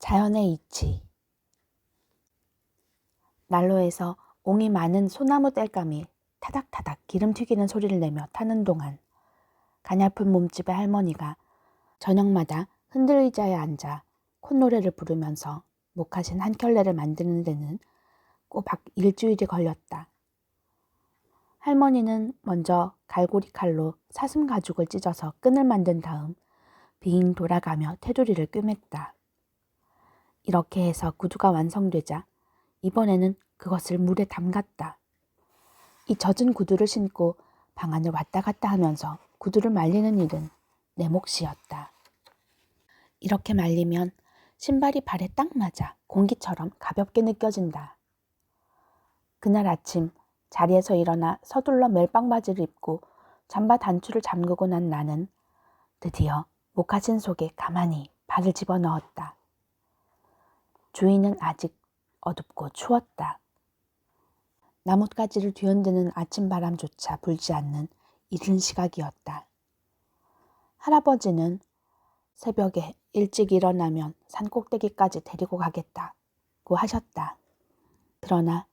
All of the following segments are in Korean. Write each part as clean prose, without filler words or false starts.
자연의 이치. 난로에서 옹이 많은 소나무 땔감이 타닥타닥 기름 튀기는 소리를 내며 타는 동안 가냘픈 몸집의 할머니가 저녁마다 흔들 의자에 앉아 콧노래를 부르면서 목화신 한 켤레를 만드는 데는 꼬박 일주일이 걸렸다. 할머니는 먼저 갈고리 칼로 사슴 가죽을 찢어서 끈을 만든 다음 빙 돌아가며 테두리를 꿰맸다. 이렇게 해서 구두가 완성되자 이번에는 그것을 물에 담갔다. 이 젖은 구두를 신고 방 안을 왔다 갔다 하면서 구두를 말리는 일은 내 몫이었다. 이렇게 말리면 신발이 발에 딱 맞아 공기처럼 가볍게 느껴진다. 그날 아침 자리에서 일어나 서둘러 멜빵 바지를 입고 잠바 단추를 잠그고 난 나는 드디어 목화신 속에 가만히 발을 집어넣었다. 주위는 아직 어둡고 추웠다. 나뭇가지를 뒤흔드는 아침바람조차 불지 않는 이른 시각이었다. 할아버지는 새벽에 일찍 일어나면 산꼭대기까지 데리고 가겠다고 하셨다. 그러나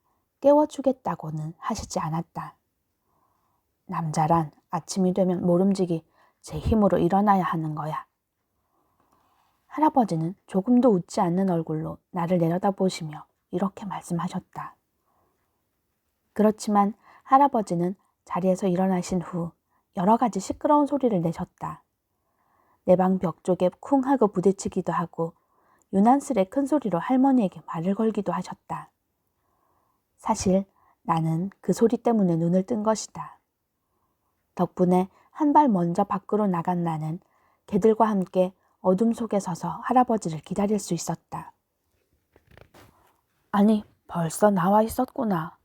깨워주겠다고는 하시지 않았다. 남자란 아침이 되면 모름지기 제 힘으로 일어나야 하는 거야. 할아버지는 조금도 웃지 않는 얼굴로 나를 내려다보시며 이렇게 말씀하셨다. 그렇지만 할아버지는 자리에서 일어나신 후 여러 가지 시끄러운 소리를 내셨다. 내 방 벽 쪽에 쿵 하고 부딪히기도 하고 유난스레 큰 소리로 할머니에게 말을 걸기도 하셨다. 사실 나는 그 소리 때문에 눈을 뜬 것이다. 덕분에 한 발 먼저 밖으로 나간 나는 개들과 함께 어둠 속에 서서 할아버지를 기다릴 수 있었다. 아니, 벌써 나와 있었구나.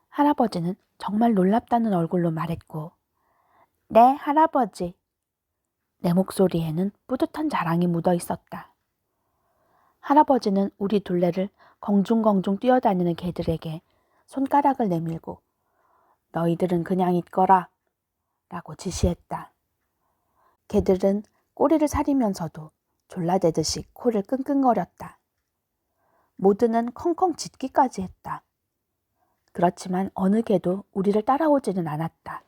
할아버지는 정말 놀랍다는 얼굴로 말했고, 네, 할아버지. 내 목소리에는 뿌듯한 자랑이 묻어 있었다. 할아버지는 우리 둘레를 공중공중 뛰어다니는 개들에게 손가락을 내밀고 너희들은 그냥 있거라 라고 지시했다. 개들은 꼬리를 사리면서도 졸라대듯이 코를 끙끙거렸다. 모두는 컹컹 짖기까지 했다. 그렇지만 어느 개도 우리를 따라오지는 않았다.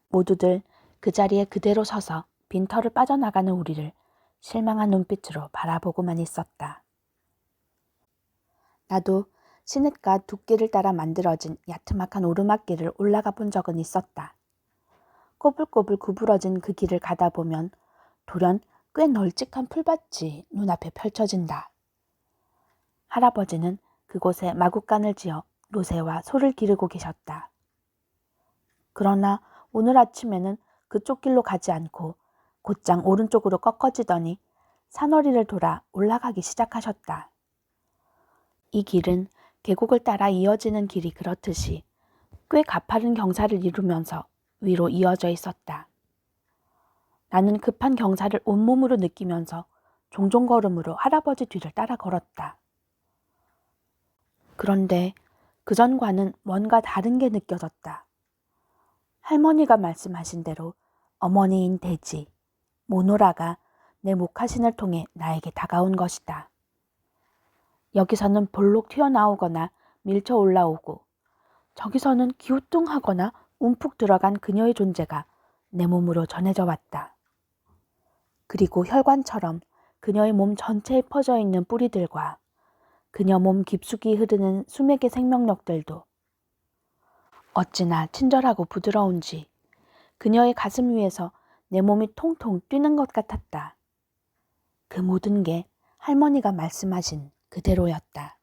모두들 그 자리에 그대로 서서 빈털을 빠져나가는 우리를 실망한 눈빛으로 바라보고만 있었다. 나도 시냇가 둑길을 따라 만들어진 야트막한 오르막길을 올라가 본 적은 있었다. 꼬불꼬불 구부러진 그 길을 가다 보면 돌연 꽤 널찍한 풀밭이 눈앞에 펼쳐진다. 할아버지는 그곳에 마구간을 지어 노새와 소를 기르고 계셨다. 그러나 오늘 아침에는 그쪽 길로 가지 않고 곧장 오른쪽으로 꺾어지더니 산허리를 돌아 올라가기 시작하셨다. 이 길은 계곡을 따라 이어지는 길이 그렇듯이 꽤 가파른 경사를 이루면서 위로 이어져 있었다. 나는 급한 경사를 온몸으로 느끼면서 종종 걸음으로 할아버지 뒤를 따라 걸었다. 그런데 그전과는 뭔가 다른 게 느껴졌다. 할머니가 말씀하신 대로 어머니인 돼지, 모노라가 내 목화신을 통해 나에게 다가온 것이다. 여기서는 볼록 튀어나오거나 밀쳐 올라오고 저기서는 기우뚱하거나 움푹 들어간 그녀의 존재가 내 몸으로 전해져 왔다. 그리고 혈관처럼 그녀의 몸 전체에 퍼져 있는 뿌리들과 그녀 몸 깊숙이 흐르는 수맥의 생명력들도 어찌나 친절하고 부드러운지 그녀의 가슴 위에서 내 몸이 통통 뛰는 것 같았다. 그 모든 게 할머니가 말씀하신 그대로였다.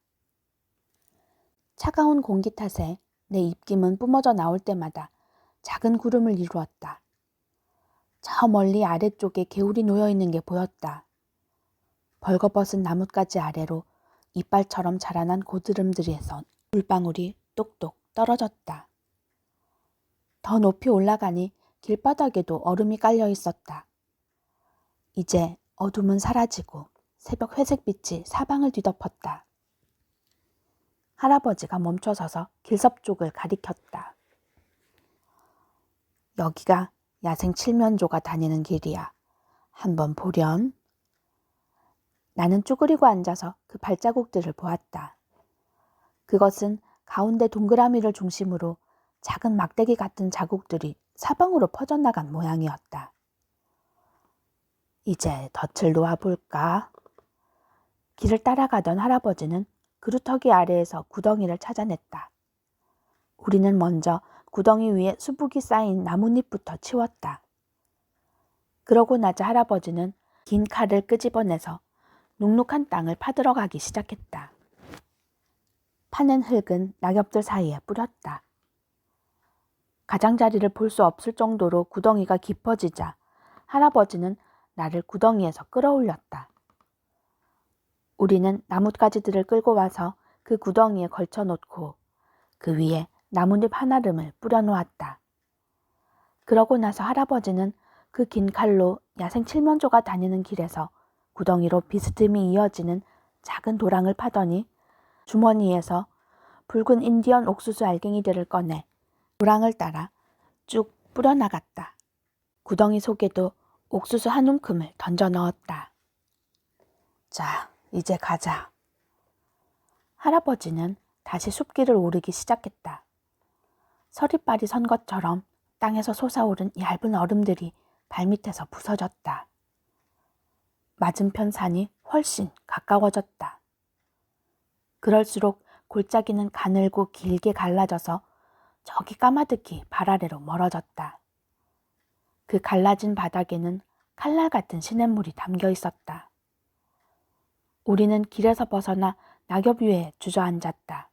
차가운 공기 탓에 내 입김은 뿜어져 나올 때마다 작은 구름을 이루었다. 저 멀리 아래쪽에 개울이 놓여있는 게 보였다. 벌거벗은 나뭇가지 아래로 이빨처럼 자라난 고드름들에서 물방울이 똑똑 떨어졌다. 더 높이 올라가니 길바닥에도 얼음이 깔려 있었다. 이제 어둠은 사라지고 새벽 회색빛이 사방을 뒤덮었다. 할아버지가 멈춰서서 길섭 쪽을 가리켰다. 여기가 야생 칠면조가 다니는 길이야. 한번 보렴. 나는 쭈그리고 앉아서 그 발자국들을 보았다. 그것은 가운데 동그라미를 중심으로 작은 막대기 같은 자국들이 사방으로 퍼져나간 모양이었다. 이제 덫을 놓아볼까? 길을 따라가던 할아버지는 그루터기 아래에서 구덩이를 찾아냈다. 우리는 먼저 구덩이 위에 수북이 쌓인 나뭇잎부터 치웠다. 그러고 나자 할아버지는 긴 칼을 끄집어내서 눅눅한 땅을 파들어가기 시작했다. 파낸 흙은 낙엽들 사이에 뿌렸다. 가장자리를 볼 수 없을 정도로 구덩이가 깊어지자 할아버지는 나를 구덩이에서 끌어올렸다. 우리는 나뭇가지들을 끌고 와서 그 구덩이에 걸쳐놓고 그 위에 나뭇잎 한아름을 뿌려놓았다. 그러고 나서 할아버지는 그 긴 칼로 야생 칠면조가 다니는 길에서 구덩이로 비스듬히 이어지는 작은 도랑을 파더니 주머니에서 붉은 인디언 옥수수 알갱이들을 꺼내 도랑을 따라 쭉 뿌려나갔다. 구덩이 속에도 옥수수 한 움큼을 던져 넣었다. 자, 이제 가자. 할아버지는 다시 숲길을 오르기 시작했다. 서리빨이 선 것처럼 땅에서 솟아오른 얇은 얼음들이 발밑에서 부서졌다. 맞은편 산이 훨씬 가까워졌다. 그럴수록 골짜기는 가늘고 길게 갈라져서 저기 까마득히 발 아래로 멀어졌다. 그 갈라진 바닥에는 칼날 같은 시냇물이 담겨 있었다. 우리는 길에서 벗어나 낙엽 위에 주저앉았다.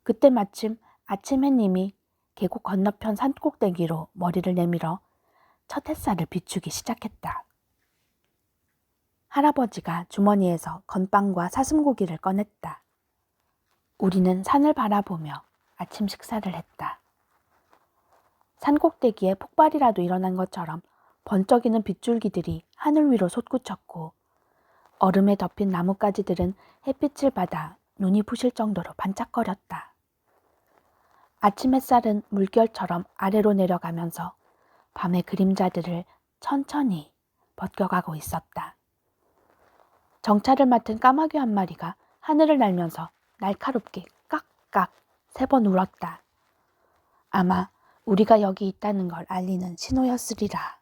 그때 마침 아침 해님이 계곡 건너편 산꼭대기로 머리를 내밀어 첫 햇살을 비추기 시작했다. 할아버지가 주머니에서 건빵과 사슴고기를 꺼냈다. 우리는 산을 바라보며 아침 식사를 했다. 산꼭대기에 폭발이라도 일어난 것처럼 번쩍이는 빗줄기들이 하늘 위로 솟구쳤고 얼음에 덮인 나뭇가지들은 햇빛을 받아 눈이 부실 정도로 반짝거렸다. 아침 햇살은 물결처럼 아래로 내려가면서 밤의 그림자들을 천천히 벗겨가고 있었다. 정찰을 맡은 까마귀 한 마리가 하늘을 날면서 날카롭게 깍깍 3번 울었다. 아마 우리가 여기 있다는 걸 알리는 신호였으리라.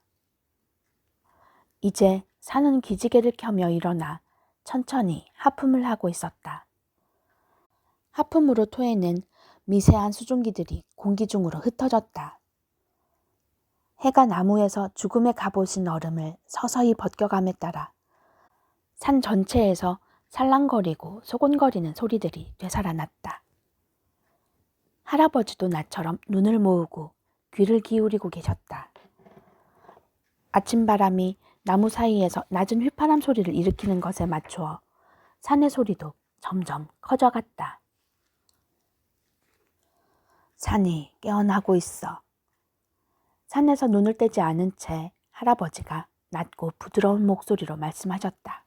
이제 산은 기지개를 켜며 일어나 천천히 하품을 하고 있었다. 하품으로 토해낸 미세한 수증기들이 공기 중으로 흩어졌다. 해가 나무에서 죽음의 갑옷인 얼음을 서서히 벗겨감에 따라 산 전체에서 살랑거리고 소곤거리는 소리들이 되살아났다. 할아버지도 나처럼 눈을 모으고 귀를 기울이고 계셨다. 아침바람이 나무 사이에서 낮은 휘파람 소리를 일으키는 것에 맞추어 산의 소리도 점점 커져갔다. 산이 깨어나고 있어. 산에서 눈을 떼지 않은 채 할아버지가 낮고 부드러운 목소리로 말씀하셨다.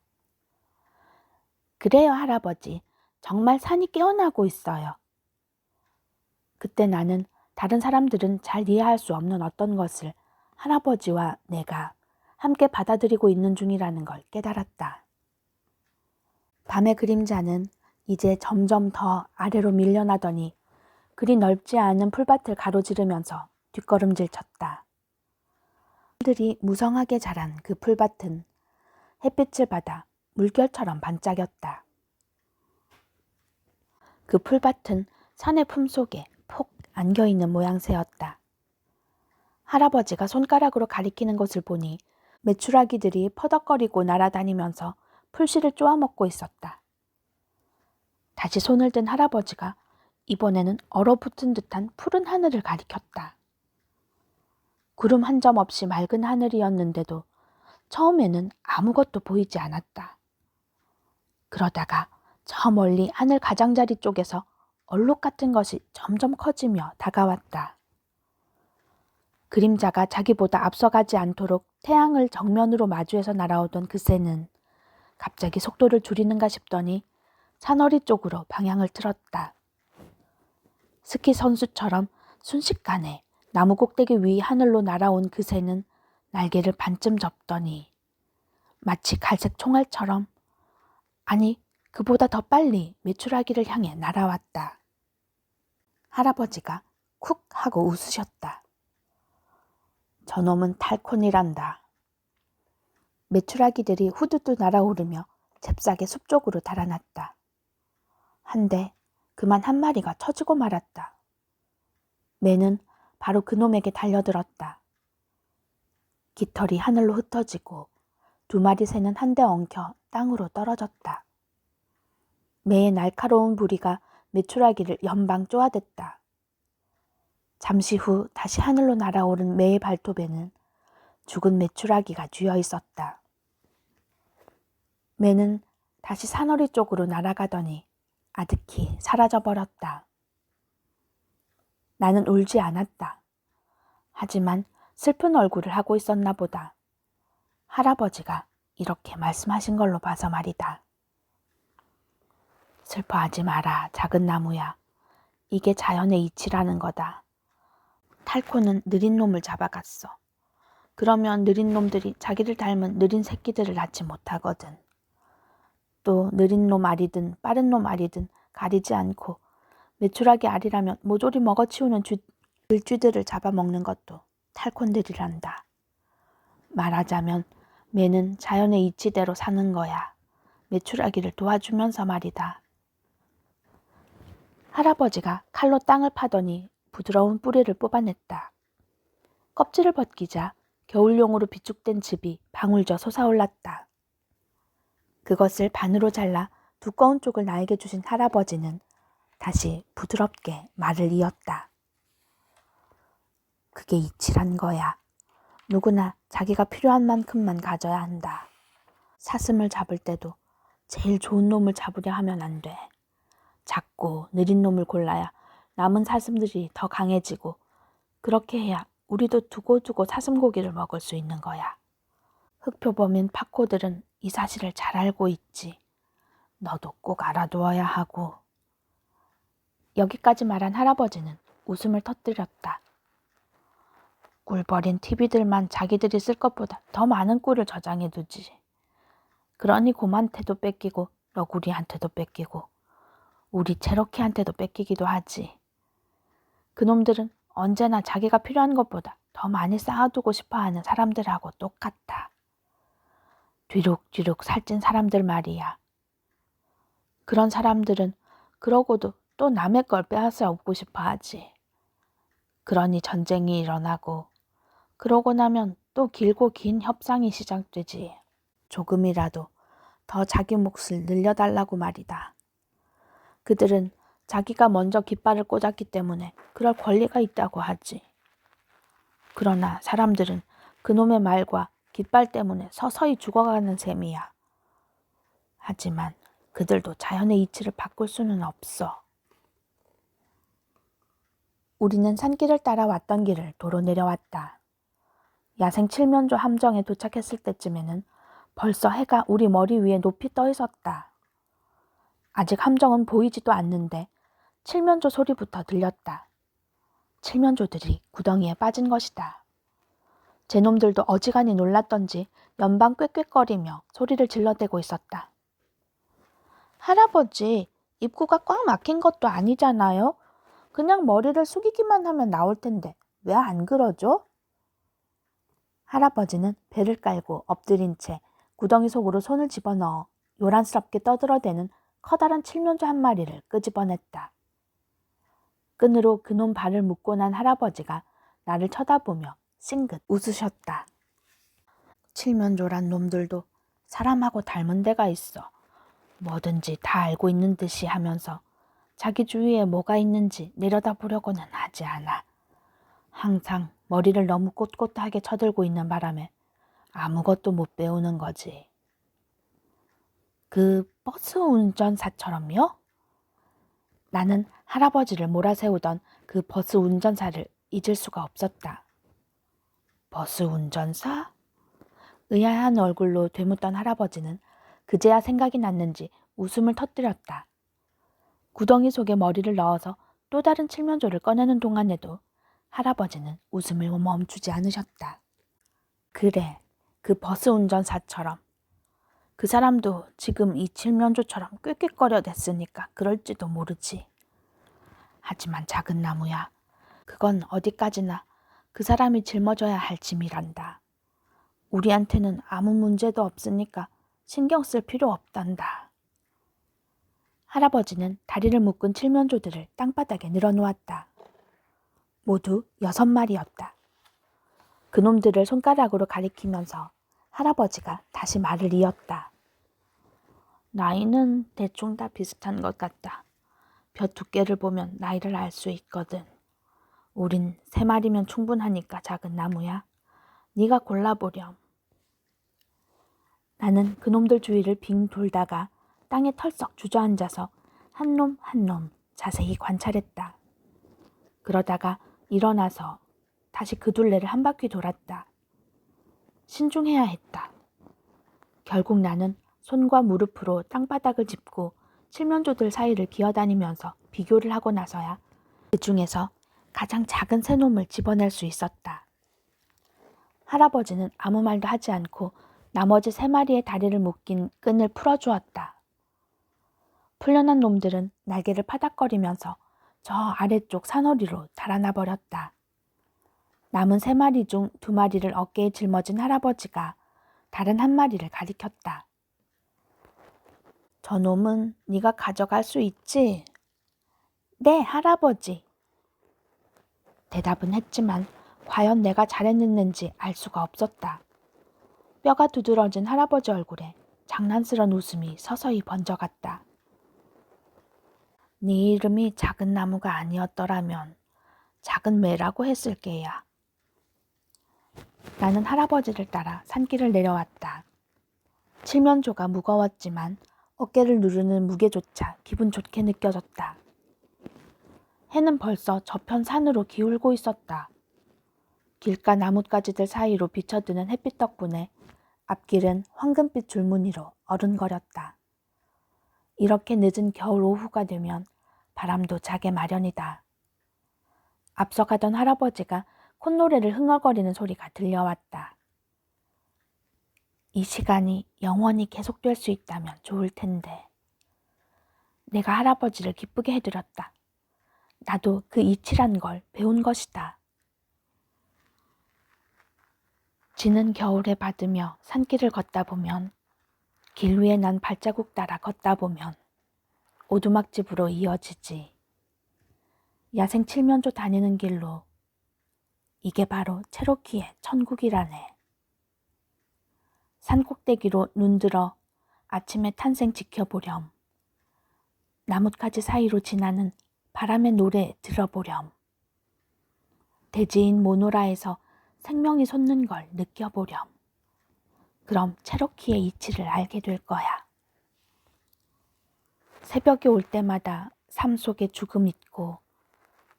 그래요, 할아버지. 정말 산이 깨어나고 있어요. 그때 나는 다른 사람들은 잘 이해할 수 없는 어떤 것을 할아버지와 내가 함께 받아들이고 있는 중이라는 걸 깨달았다. 밤의 그림자는 이제 점점 더 아래로 밀려나더니 그리 넓지 않은 풀밭을 가로지르면서 뒷걸음질 쳤다. 풀들이 무성하게 자란 그 풀밭은 햇빛을 받아 물결처럼 반짝였다. 그 풀밭은 산의 품속에 폭 안겨있는 모양새였다. 할아버지가 손가락으로 가리키는 것을 보니 메추라기들이 퍼덕거리고 날아다니면서 풀씨를 쪼아먹고 있었다. 다시 손을 든 할아버지가 이번에는 얼어붙은 듯한 푸른 하늘을 가리켰다. 구름 한 점 없이 맑은 하늘이었는데도 처음에는 아무것도 보이지 않았다. 그러다가 저 멀리 하늘 가장자리 쪽에서 얼룩 같은 것이 점점 커지며 다가왔다. 그림자가 자기보다 앞서가지 않도록 태양을 정면으로 마주해서 날아오던 그 새는 갑자기 속도를 줄이는가 싶더니 산허리 쪽으로 방향을 틀었다. 스키 선수처럼 순식간에 나무 꼭대기 위 하늘로 날아온 그 새는 날개를 반쯤 접더니 마치 갈색 총알처럼 푸른 하늘을 아니, 그보다 더 빨리 메추라기를 향해 날아왔다. 할아버지가 쿡 하고 웃으셨다. 저놈은 탈콘이란다. 메추라기들이 후두두 날아오르며 잽싸게 숲 쪽으로 달아났다. 한데 그만 한 마리가 쳐지고 말았다. 매는 바로 그놈에게 달려들었다. 깃털이 하늘로 흩어지고 두 마리 새는 한데 엉켜 땅으로 떨어졌다. 매의 날카로운 부리가 메추라기를 연방 쪼아댔다. 잠시 후 다시 하늘로 날아오른 매의 발톱에는 죽은 메추라기가 쥐어 있었다. 매는 다시 산허리 쪽으로 날아가더니 아득히 사라져버렸다. 나는 울지 않았다. 하지만 슬픈 얼굴을 하고 있었나 보다. 할아버지가 이렇게 말씀하신 걸로 봐서 말이다. 슬퍼하지 마라, 작은 나무야. 이게 자연의 이치라는 거다. 탈코는 느린 놈을 잡아갔어. 그러면 느린 놈들이 자기를 닮은 느린 새끼들을 낳지 못하거든. 또 느린 놈 알이든 빠른 놈 알이든 가리지 않고 메추라기 알이라면 모조리 먹어치우는 들쥐들을 잡아먹는 것도 탈콘들이란다. 말하자면 매는 자연의 이치대로 사는 거야. 메추라기를 도와주면서 말이다. 할아버지가 칼로 땅을 파더니 부드러운 뿌리를 뽑아냈다. 껍질을 벗기자 겨울용으로 비축된 즙이 방울져 솟아올랐다. 그것을 반으로 잘라 두꺼운 쪽을 나에게 주신 할아버지는 다시 부드럽게 말을 이었다. 그게 이치란 거야. 누구나 자기가 필요한 만큼만 가져야 한다. 사슴을 잡을 때도 제일 좋은 놈을 잡으려 하면 안 돼. 작고 느린 놈을 골라야 남은 사슴들이 더 강해지고 그렇게 해야 우리도 두고두고 사슴 고기를 먹을 수 있는 거야. 흑표범인 파코들은 이 사실을 잘 알고 있지. 너도 꼭 알아두어야 하고. 여기까지 말한 할아버지는 웃음을 터뜨렸다. 꿀버린 TV들만 자기들이 쓸 것보다 더 많은 꿀을 저장해두지. 그러니 곰한테도 뺏기고 너구리한테도 뺏기고 우리 체로키한테도 뺏기기도 하지. 그놈들은 언제나 자기가 필요한 것보다 더 많이 쌓아두고 싶어하는 사람들하고 똑같아. 뒤룩뒤룩 살찐 사람들 말이야. 그런 사람들은 그러고도 또 남의 걸 빼앗아 오고 싶어 하지. 그러니 전쟁이 일어나고 그러고 나면 또 길고 긴 협상이 시작되지. 조금이라도 더 자기 몫을 늘려달라고 말이다. 그들은 자기가 먼저 깃발을 꽂았기 때문에 그럴 권리가 있다고 하지. 그러나 사람들은 그놈의 말과 깃발 때문에 서서히 죽어가는 셈이야. 하지만 그들도 자연의 이치를 바꿀 수는 없어. 우리는 산길을 따라 왔던 길을 도로 내려왔다. 야생 칠면조 함정에 도착했을 때쯤에는 벌써 해가 우리 머리 위에 높이 떠 있었다. 아직 함정은 보이지도 않는데 칠면조 소리부터 들렸다. 칠면조들이 구덩이에 빠진 것이다. 제 놈들도 어지간히 놀랐던지 연방 꽥꽥거리며 소리를 질러대고 있었다. 할아버지, 입구가 꽉 막힌 것도 아니잖아요? 그냥 머리를 숙이기만 하면 나올 텐데 왜 안 그러죠? 할아버지는 배를 깔고 엎드린 채 구덩이 속으로 손을 집어넣어 요란스럽게 떠들어대는 커다란 칠면조 한 마리를 끄집어냈다. 끈으로 그놈 발을 묶고 난 할아버지가 나를 쳐다보며 싱긋 웃으셨다. 칠면조란 놈들도 사람하고 닮은 데가 있어. 뭐든지 다 알고 있는 듯이 하면서 자기 주위에 뭐가 있는지 내려다보려고는 하지 않아. 항상 머리를 너무 꼿꼿하게 쳐들고 있는 바람에 아무것도 못 배우는 거지. 그 버스 운전사처럼요? 나는 할아버지를 몰아세우던 그 버스 운전사를 잊을 수가 없었다. 버스 운전사? 의아한 얼굴로 되묻던 할아버지는 그제야 생각이 났는지 웃음을 터뜨렸다. 구덩이 속에 머리를 넣어서 또 다른 칠면조를 꺼내는 동안에도 할아버지는 웃음을 멈추지 않으셨다. 그래, 그 버스 운전사처럼. 그 사람도 지금 이 칠면조처럼 꾀꾀거려 댔으니까 그럴지도 모르지. 하지만 작은 나무야, 그건 어디까지나 그 사람이 짊어져야 할 짐이란다. 우리한테는 아무 문제도 없으니까 신경 쓸 필요 없단다. 할아버지는 다리를 묶은 칠면조들을 땅바닥에 늘어놓았다. 모두 6마리였다. 그놈들을 손가락으로 가리키면서 할아버지가 다시 말을 이었다. 나이는 대충 다 비슷한 것 같다. 벼 두께를 보면 나이를 알 수 있거든. 우린 3마리면 충분하니까 작은 나무야. 네가 골라보렴. 나는 그놈들 주위를 빙 돌다가 땅에 털썩 주저앉아서 한 놈 한 놈 자세히 관찰했다. 그러다가 일어나서 다시 그 둘레를 한 바퀴 돌았다. 신중해야 했다. 결국 나는 손과 무릎으로 땅바닥을 짚고 칠면조들 사이를 기어다니면서 비교를 하고 나서야 그 중에서 가장 작은 새놈을 집어낼 수 있었다. 할아버지는 아무 말도 하지 않고 나머지 3마리의 다리를 묶인 끈을 풀어주었다. 풀려난 놈들은 날개를 파닥거리면서 저 아래쪽 산허리로 달아나 버렸다. 남은 3마리 중 2마리를 어깨에 짊어진 할아버지가 다른 1마리를 가리켰다. 저놈은 네가 가져갈 수 있지? 네, 할아버지. 대답은 했지만 과연 내가 잘했는지 알 수가 없었다. 뼈가 두드러진 할아버지 얼굴에 장난스런 웃음이 서서히 번져갔다. 네 이름이 작은 나무가 아니었더라면 작은 매라고 했을 게야. 나는 할아버지를 따라 산길을 내려왔다. 칠면조가 무거웠지만 어깨를 누르는 무게조차 기분 좋게 느껴졌다. 해는 벌써 저편 산으로 기울고 있었다. 길가 나뭇가지들 사이로 비쳐드는 햇빛 덕분에 앞길은 황금빛 줄무늬로 어른거렸다. 이렇게 늦은 겨울 오후가 되면 바람도 자게 마련이다. 앞서가던 할아버지가 콧노래를 흥얼거리는 소리가 들려왔다. 이 시간이 영원히 계속될 수 있다면 좋을 텐데. 내가 할아버지를 기쁘게 해드렸다. 나도 그 이치란 걸 배운 것이다. 지는 겨울에 받으며 산길을 걷다 보면, 길 위에 난 발자국 따라 걷다 보면 오두막집으로 이어지지. 야생 칠면조 다니는 길로. 이게 바로 체로키의 천국이라네. 산꼭대기로 눈들어 아침의 탄생 지켜보렴. 나뭇가지 사이로 지나는 바람의 노래 들어보렴. 대지인 모노라에서 생명이 솟는 걸 느껴보렴. 그럼 체로키의 이치를 알게 될 거야. 새벽이 올 때마다 삶 속에 죽음 있고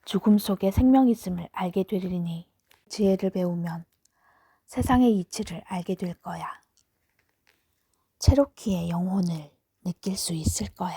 죽음 속에 생명 있음을 알게 되리니 지혜를 배우면 세상의 이치를 알게 될 거야. 체로키의 영혼을 느낄 수 있을 거야.